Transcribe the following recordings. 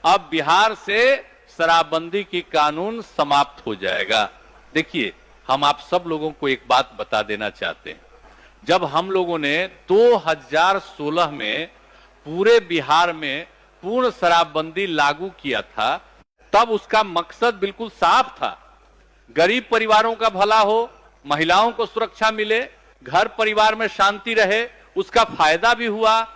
अब बिहार से शराबबंदी की कानून समाप्त हो जाएगा। देखिए, हम आप सब लोगों को एक बात बता देना चाहते हैं। जब हम लोगों ने 2016 में पूरे बिहार में पूर्ण शराबबंदी लागू किया था, तब उसका मकसद बिल्कुल साफ था। गरीब परिवारों का भला हो, महिलाओं को सुरक्षा मिले, घर परिवार में शांति रहे, उसका फायदा भी हुआ।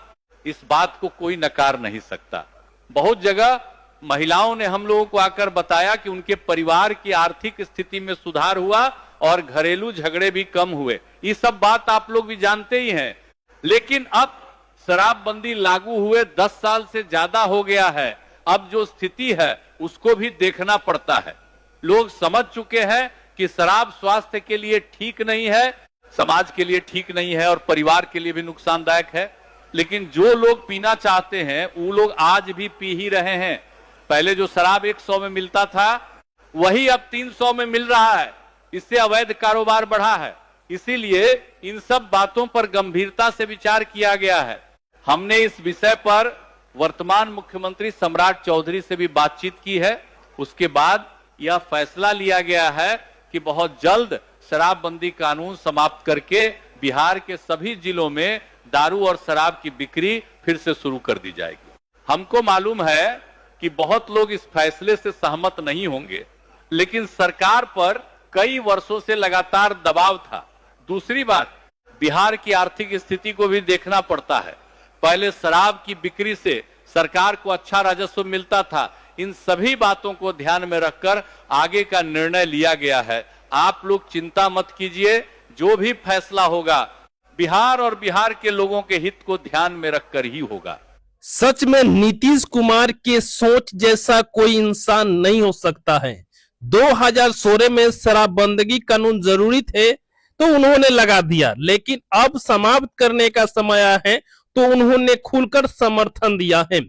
इस बात को कोई नकार नहीं सकता। बहुत जगह महिलाओं ने हम लोगों को आकर बताया कि उनके परिवार की आर्थिक स्थिति में सुधार हुआ और घरेलू झगड़े भी कम हुए। ये सब बात आप लोग भी जानते ही हैं। लेकिन अब शराबबंदी लागू हुए 10 साल से ज्यादा हो गया है। अब जो स्थिति है उसको भी देखना पड़ता है। लोग समझ चुके हैं कि शराब स्वास्थ्य के लिए ठीक नहीं है, समाज के लिए ठीक नहीं है और परिवार के लिए भी नुकसानदायक है। लेकिन जो लोग पीना चाहते हैं वो लोग आज भी पी ही रहे हैं। पहले जो शराब 100 में मिलता था वही अब 300 में मिल रहा है। इससे अवैध कारोबार बढ़ा है। इसीलिए इन सब बातों पर गंभीरता से विचार किया गया है। हमने इस विषय पर वर्तमान मुख्यमंत्री सम्राट चौधरी से भी बातचीत की है। उसके बाद यह फैसला लिया गया है कि बहुत जल्द शराबबंदी कानून समाप्त करके बिहार के सभी जिलों में दारू और शराब की बिक्री फिर से शुरू कर दी जाएगी। हमको मालूम है कि बहुत लोग इस फैसले से सहमत नहीं होंगे, लेकिन सरकार पर कई वर्षों से लगातार दबाव था। दूसरी बात, बिहार की आर्थिक स्थिति को भी देखना पड़ता है। पहले शराब की बिक्री से सरकार को अच्छा राजस्व मिलता था। इन सभी बातों को ध्यान में रखकर आगे का निर्णय लिया गया है। आप लोग चिंता मत कीजिए, जो भी फैसला होगा बिहार और बिहार के लोगों के हित को ध्यान में रखकर ही होगा। सच में नीतीश कुमार के सोच जैसा कोई इंसान नहीं हो सकता है। 2016 में शराबबंदी कानून जरूरी थे तो उन्होंने लगा दिया, लेकिन अब समाप्त करने का समय आया है तो उन्होंने खुलकर समर्थन दिया है।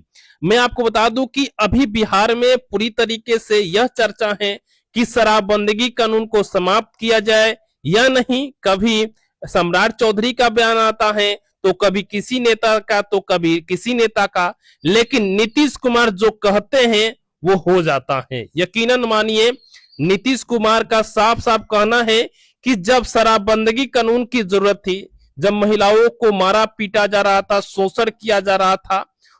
मैं आपको बता दूं कि अभी बिहार में पूरी तरीके से यह चर्चा है कि शराबबंदी कानून को समाप्त किया जाए या नहीं। कभी सम्राट चौधरी का बयान आता है तो कभी किसी नेता का तो कभी किसी नेता का, लेकिन नीतीश कुमार जो कहते हैं वो हो जाता है। यकीनन मानिए, नीतीश कुमार का साफ साफ कहना है कि जब शराबबंदी कानून की जरूरत थी, जब महिलाओं को मारा पीटा जा रहा था, शोषण किया जा रहा था,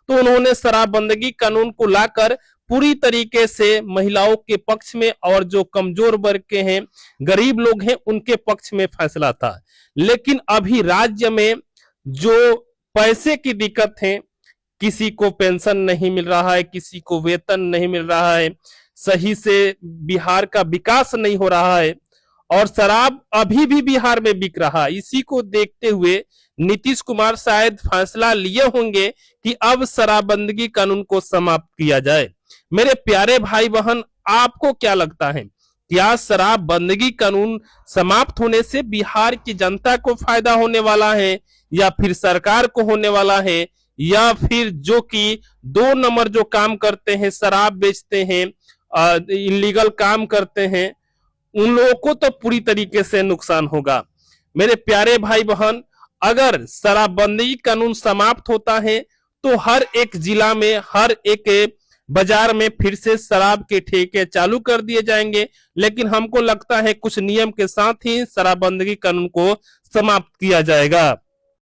तो उन्होंने शराबबंदी कानून को लाकर पूरी तरीके से महिलाओं के पक्ष में और जो कमजोर वर्ग के हैं, गरीब लोग हैं, उनके पक्ष में फैसला था। लेकिन अभी राज्य में जो पैसे की दिक्कत है, किसी को पेंशन नहीं मिल रहा है, किसी को वेतन नहीं मिल रहा है, सही से बिहार का विकास नहीं हो रहा है और शराब अभी भी बिहार में बिक रहा है। इसी को देखते हुए नीतीश कुमार शायद फैसला लिए होंगे कि अब शराबबंदी कानून को समाप्त किया जाए। मेरे प्यारे भाई बहन, आपको क्या लगता है, क्या शराबबंदी कानून समाप्त होने से बिहार की जनता को फायदा होने वाला है या फिर सरकार को होने वाला है, या फिर जो कि 2 नंबर जो काम करते हैं, शराब बेचते हैं, इलीगल काम करते हैं, उन लोगों को तो पूरी तरीके से नुकसान होगा। मेरे प्यारे भाई बहन, अगर शराबबंदी कानून समाप्त होता है तो हर एक जिला में, हर एक बाजार में फिर से शराब के ठेके चालू कर दिए जाएंगे। लेकिन हमको लगता है कुछ नियम के साथ ही शराबबंदी कानून को समाप्त किया जाएगा।